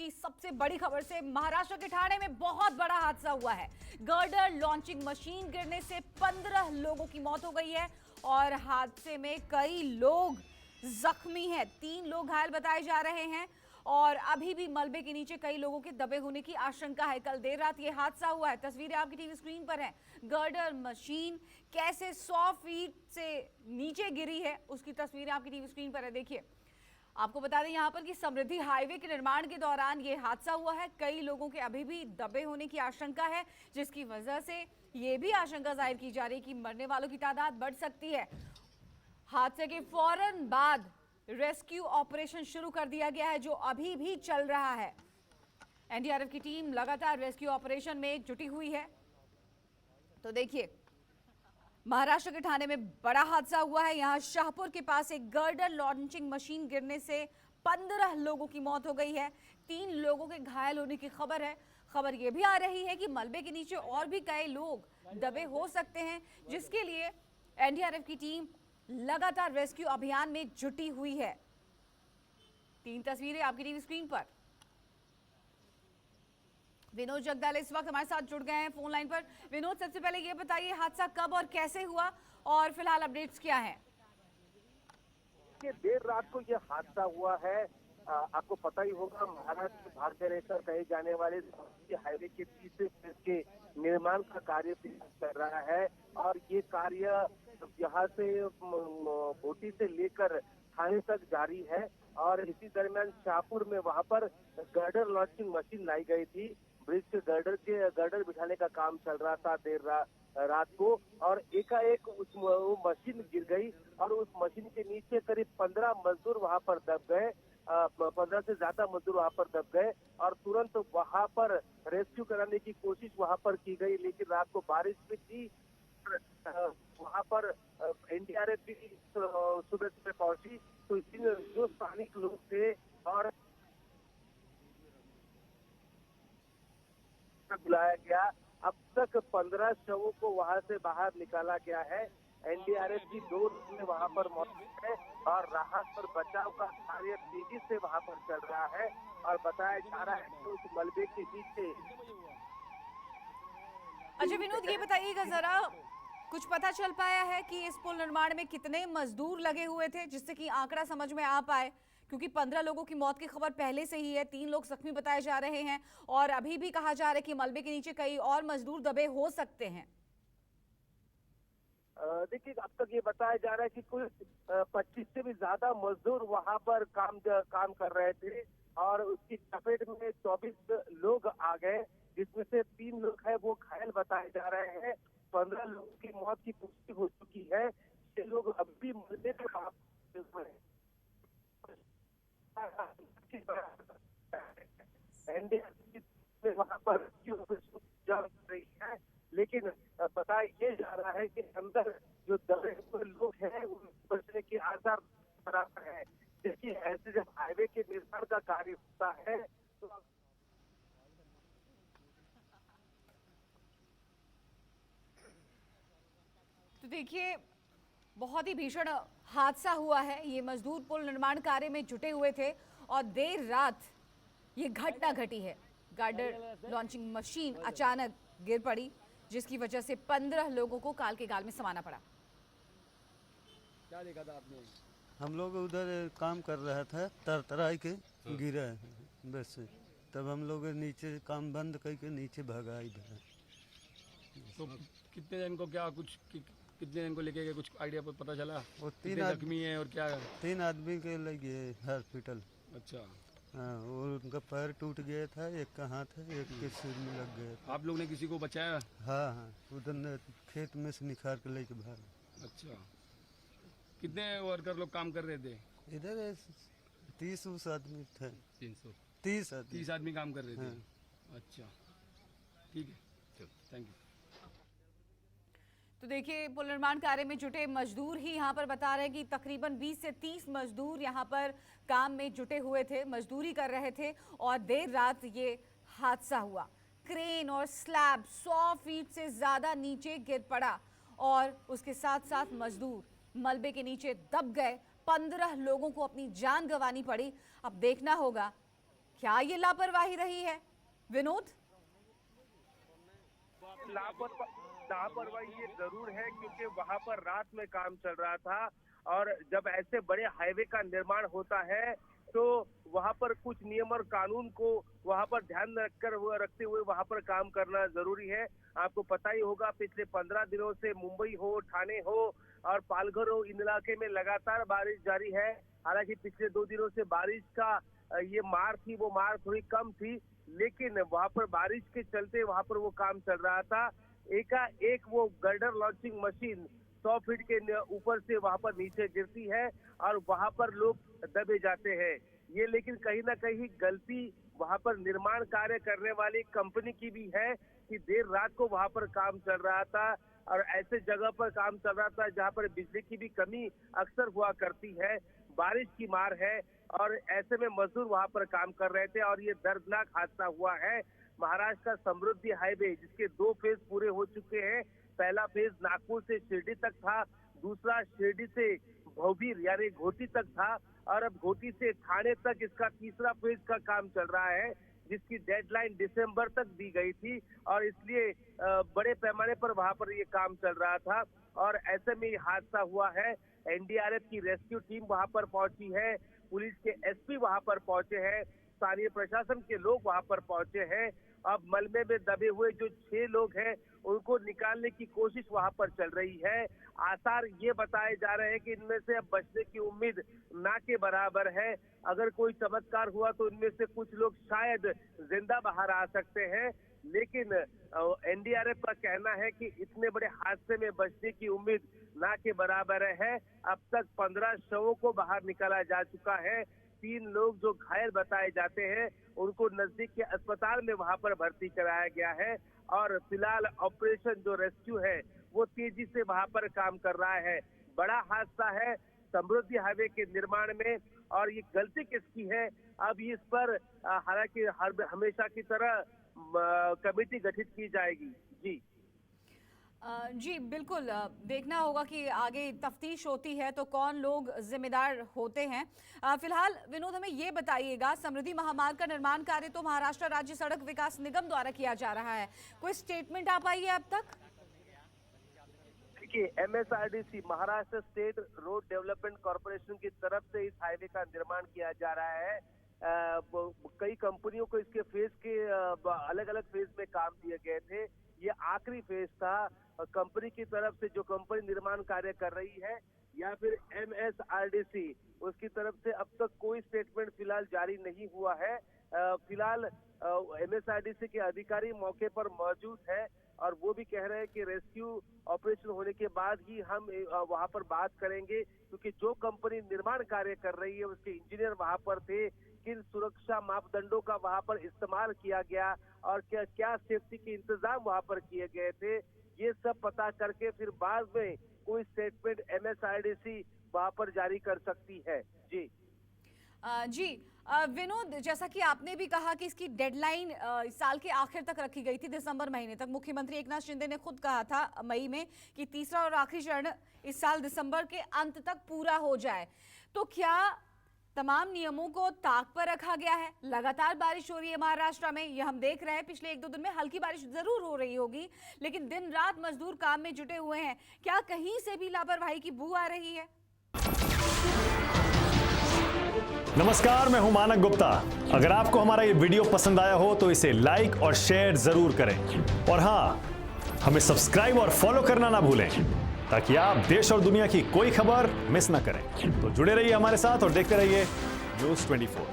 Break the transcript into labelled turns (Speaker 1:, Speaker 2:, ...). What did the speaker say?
Speaker 1: की सबसे बड़ी खबर से महाराष्ट्र के ठाणे में बहुत बड़ा हादसा हुआ है। गर्डर लॉन्चिंग मशीन गिरने से 15 लोगों की मौत हो गई है और हादसे में कई लोग जख्मी हैं। 3 लोग घायल बताए जा रहे हैं और अभी भी मलबे के नीचे कई लोगों के दबे होने की आशंका है। कल देर रात ये हादसा हुआ है। तस्वीरें आपकी टीवी स्क्रीन पर हैं। गर्डर मशीन कैसे 100 फीट से नीचे गिरी है उसकी तस्वीरें आपकी टीवी स्क्रीन पर है। देखिए, आपको बता दें यहां पर कि समृद्धि हाईवे के निर्माण के दौरान ये हादसा हुआ है। कई लोगों के अभी भी दबे होने की आशंका है, जिसकी वजह से ये भी आशंका जाहिर की जा रही है कि मरने वालों की तादाद बढ़ सकती है। हादसे के फौरन बाद रेस्क्यू ऑपरेशन शुरू कर दिया गया है, जो अभी भी चल रहा है। एनडीआरएफ की टीम लगातार रेस्क्यू ऑपरेशन में जुटी हुई है। तो देखिए, महाराष्ट्र के ठाणे में बड़ा हादसा हुआ है। यहां शाहपुर के पास एक गर्डर लॉन्चिंग मशीन गिरने से 15 लोगों की मौत हो गई है। 3 लोगों के घायल होने की खबर है। खबर यह भी आ रही है कि मलबे के नीचे और भी कई लोग दबे हो सकते हैं, जिसके लिए एनडीआरएफ की टीम लगातार रेस्क्यू अभियान में जुटी हुई है। 3 तस्वीरें आपकी टीवी स्क्रीन पर। विनोद जगदाले इस वक्त हमारे साथ जुड़ गए हैं फोन लाइन पर। विनोद, सबसे पहले ये बताइए हादसा कब और कैसे हुआ और फिलहाल अपडेट्स क्या हैं?
Speaker 2: देर रात को यह हादसा हुआ है। आपको पता ही होगा, महाराष्ट्र भारतीय रेखा कहे जाने वाले हाईवे के 30 फेज के निर्माण का कार्य चल रहा है और ये कार्य यहाँ से भोटी से लेकर थाने तक जारी है। और इसी दरमियान शाहपुर में वहाँ पर गर्डर लॉन्चिंग मशीन लाई गई थी। ब्रिज के गर्डर बिठाने का काम चल रहा था देर रात को और एकाएक वो मशीन गिर गई और उस मशीन के नीचे करीब 15 मजदूर वहां पर दब गए। 15 से ज्यादा मजदूर वहां पर दब गए और तुरंत वहां पर रेस्क्यू कराने की कोशिश वहां पर की गई, लेकिन रात को बारिश भी थी। वहां पर एनडीआरएफ भी सुबह सुबह पहुंची, तो जो स्थानिक लोग थे और बुलाया गया। अब तक 15 शवों को वहां से बाहर निकाला गया है। एनडीआरएफ की 2 टीमें वहां पर मौजूद है और राहत और बचाव का कार्य तेजी से वहां पर चल रहा है और बताया जा रहा है कि उस मलबे के नीचे।
Speaker 1: अच्छा विनोद, ये बताइएगा जरा, कुछ पता चल पाया है कि इस पुल निर्माण में कितने मजदूर लगे हुए थे, जिससे कि आंकड़ा समझ में आ पाए? क्योंकि 15 लोगों की मौत की खबर पहले से ही है, 3 लोग जख्मी बताए जा रहे हैं और अभी भी कहा जा रहा है कि मलबे के नीचे कई और मजदूर दबे हो सकते हैं।
Speaker 2: देखिए, अब तक ये बताया जा रहा है कि कुल 25 से भी ज्यादा मजदूर वहां पर काम कर रहे थे और उसकी चपेट में 24 लोग आ गए, जिसमें से 3 लोग हैं वो घायल बताए जा रहे हैं। 15 लोगों की मौत की पुष्टि हो चुकी है। ये लोग अब भी मलबे के वहां पर चल रही है, लेकिन बताया ये जा रहा है कि अंदर जो दबे हुए लोग हैं वो बचने के आसार बराबर है। देखिए, ऐसे जब हाईवे के निर्माण का कार्य होता है
Speaker 1: तो देखिए, बहुत ही भीषण हादसा हुआ है। ये मजदूर पुल निर्माण कार्य में जुटे हुए थे और देर रात ये घटना घटी है। गार्डर लॉन्चिंग मशीन अचानक गिर पड़ी, जिसकी वजह से 15 लोगों को काल के गाल में समाना पड़ा।
Speaker 3: क्या देखा था आपने?
Speaker 4: हम लोग उधर काम कर रहा था, तरतराई के गिरा है बस। तब हम लोग नीचे काम बंद करके नीचे भागा इधर।
Speaker 3: तो कितने जन को क्या कुछ कितने जन को लेके गए, कुछ आइडिया पता चला?
Speaker 4: वो
Speaker 3: कितने जख्मी है और क्या?
Speaker 4: 3 आदमी के लगे हॉस्पिटल।
Speaker 3: अच्छा,
Speaker 4: हाँ, और उनका पैर टूट गया था, एक का हाथ है, एक के सिर में लग गया था।
Speaker 3: आप लोग ने किसी को बचाया?
Speaker 4: हाँ हाँ, उधर खेत में से निकाल के लेके भाग।
Speaker 3: अच्छा, कितने वर्कर लोग काम कर रहे थे
Speaker 4: इधर? 30 आदमी थे।
Speaker 3: 30 आदमी काम कर रहे थे।
Speaker 4: हाँ।
Speaker 3: अच्छा, ठीक है, थैंक यू।
Speaker 1: तो देखिए, पुल निर्माण कार्य में जुटे मजदूर ही यहाँ पर बता रहे हैं कि तकरीबन 20 से 30 मजदूर यहाँ पर काम में जुटे हुए थे, मजदूरी कर रहे थे और देर रात ये हादसा हुआ। क्रेन और स्लैब 100 फीट से ज़्यादा नीचे गिर पड़ा और उसके साथ साथ मजदूर मलबे के नीचे दब गए। 15 लोगों को अपनी जान गंवानी पड़ी। अब देखना होगा क्या ये लापरवाही रही है विनोद?
Speaker 2: लापरवाही ये जरूर है, क्योंकि वहां पर रात में काम चल रहा था, और जब ऐसे बड़े हाईवे का निर्माण होता है तो वहां पर कुछ नियम और कानून को वहां पर ध्यान रखते हुए वहां पर काम करना जरूरी है। आपको पता ही होगा, पिछले 15 दिनों से मुंबई हो, ठाणे हो और पालघर हो, इन इलाके में लगातार बारिश जारी है। हालांकि पिछले 2 दिनों से बारिश का ये मार थी, वो मार थोड़ी कम थी, लेकिन वहां पर बारिश के चलते वहां पर वो काम चल रहा था। एकाएक वो गर्डर लॉन्चिंग मशीन 100 फीट के ऊपर से वहां पर नीचे गिरती है और वहां पर लोग दबे जाते हैं। ये लेकिन कहीं ना कहीं गलती वहां पर निर्माण कार्य करने वाली कंपनी की भी है कि देर रात को वहां पर काम चल रहा था और ऐसे जगह पर काम चल रहा था जहां पर बिजली की भी कमी अक्सर हुआ करती है। बारिश की मार है और ऐसे में मजदूर वहां पर काम कर रहे थे और ये दर्दनाक हादसा हुआ है। महाराष्ट्र का समृद्धि हाईवे, जिसके 2 फेज पूरे हो चुके हैं। पहला फेज नागपुर से शिरडी तक था, दूसरा शिरडी से भोबीर यानी घोटी तक था और अब घोटी से ठाणे तक इसका तीसरा फेज का काम चल रहा है, जिसकी डेडलाइन दिसंबर तक दी गई थी और इसलिए बड़े पैमाने पर वहां पर ये काम चल रहा था और ऐसे में ये हादसा हुआ है। एनडीआरएफ की रेस्क्यू टीम वहां पर पहुंची है, पुलिस के एसपी वहां पर पहुंचे हैं, स्थानीय प्रशासन के लोग वहां पर पहुंचे हैं। अब मलबे में दबे हुए जो 6 लोग हैं उनको निकालने की कोशिश वहां पर चल रही है। आसार ये बताए जा रहे हैं कि इनमें से अब बचने की उम्मीद ना के बराबर है। अगर कोई चमत्कार हुआ तो इनमें से कुछ लोग शायद जिंदा बाहर आ सकते हैं, लेकिन एनडीआरएफ का कहना है कि इतने बड़े हादसे में बचने की उम्मीद ना के बराबर है। अब तक 15 शवों को बाहर निकाला जा चुका है। 3 लोग जो घायल बताए जाते हैं उनको नजदीक के अस्पताल में वहां पर भर्ती कराया गया है और फिलहाल ऑपरेशन जो रेस्क्यू है वो तेजी से वहां पर काम कर रहा है। बड़ा हादसा है समृद्धि हाईवे के निर्माण में और ये गलती किसकी है, अब इस पर हालांकि हमेशा की तरह कमेटी गठित की जाएगी। जी
Speaker 1: जी बिल्कुल, देखना होगा कि आगे तफ्तीश होती है तो कौन लोग जिम्मेदार होते हैं। फिलहाल विनोद हमें ये बताइएगा, समृद्धि महामार्ग का निर्माण कार्य तो महाराष्ट्र राज्य सड़क विकास निगम द्वारा किया जा रहा है, कोई स्टेटमेंट आ पाई है अब तक?
Speaker 2: देखिए, MSRDC Maharashtra state road development corporation की तरफ से इस हाईवे का निर्माण किया जा रहा है। कई कंपनियों को इसके फेज के अलग अलग फेज में काम दिए गए थे, ये आखिरी फेज था। कंपनी की तरफ से जो कंपनी निर्माण कार्य कर रही है या फिर MSRDC उसकी तरफ से अब तक कोई स्टेटमेंट फिलहाल जारी नहीं हुआ है। फिलहाल MSRDC के अधिकारी मौके पर मौजूद है और वो भी कह रहे हैं कि रेस्क्यू ऑपरेशन होने के बाद ही हम वहां पर बात करेंगे, क्योंकि जो कंपनी निर्माण कार्य कर रही है उसके इंजीनियर वहां पर थे, किन सुरक्षा मापदंडों का वहां पर इस्तेमाल किया गया और क्या सेफ्टी के इंतजाम वहां पर किए गए थे, ये सब पता करके फिर बाद में कोई स्टेटमेंट MSRDC वहां पर जारी कर सकती है। जी
Speaker 1: जी विनोद, जैसा कि आपने भी कहा कि इसकी डेडलाइन इस साल के आखिर तक रखी गई थी, दिसंबर महीने तक। मुख्यमंत्री एकनाथ शिंदे ने खुद कहा था मई में कि तीसरा और आखिरी चरण इस साल दिसंबर के अंत तक पूरा हो जाए। तो क्या तमाम नियमों को ताक पर रखा गया है? लगातार बारिश हो रही है महाराष्ट्र में, ये हम देख रहे हैं। पिछले 1-2 दिन में हल्की बारिश जरूर हो रही होगी, लेकिन दिन रात मजदूर काम में जुटे हुए हैं। क्या कहीं से भी लापरवाही की बू आ रही है?
Speaker 5: नमस्कार, मैं हूं मानक गुप्ता। अगर आपको हमारा ये वीडियो पसंद आया हो तो इसे लाइक और शेयर जरूर करें और हाँ, हमें सब्सक्राइब और फॉलो करना ना भूलें ताकि आप देश और दुनिया की कोई खबर मिस ना करें। तो जुड़े रहिए हमारे साथ और देखते रहिए News 24।